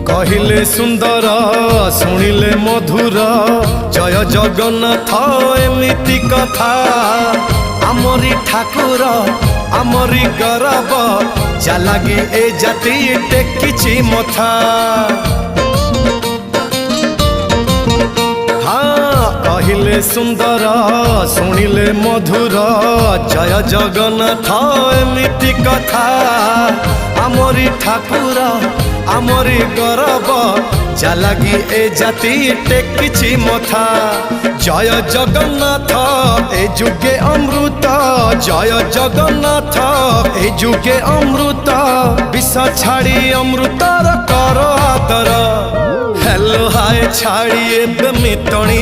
कहिले सुंदर शुणिले मधुर जय जगन्नाथ एमिति कथा आमरी ठाकुर आमरी गौरव जालागी ए जाति टेकिछि मथा। हाँ कहिले सुंदर शुणिले मधुर जय जगन्नाथ एमिति कथा आमरी ठाकुर आमरी गौरव जालागी ए जाति टेकिछि मथा। जय जगन्नाथ ए जुगे अमृत जय जगन्नाथ ए जुगे अमृत विष छाड़ी अमृतर कर आदर हेलो हाय छाड़ी एबे मितणी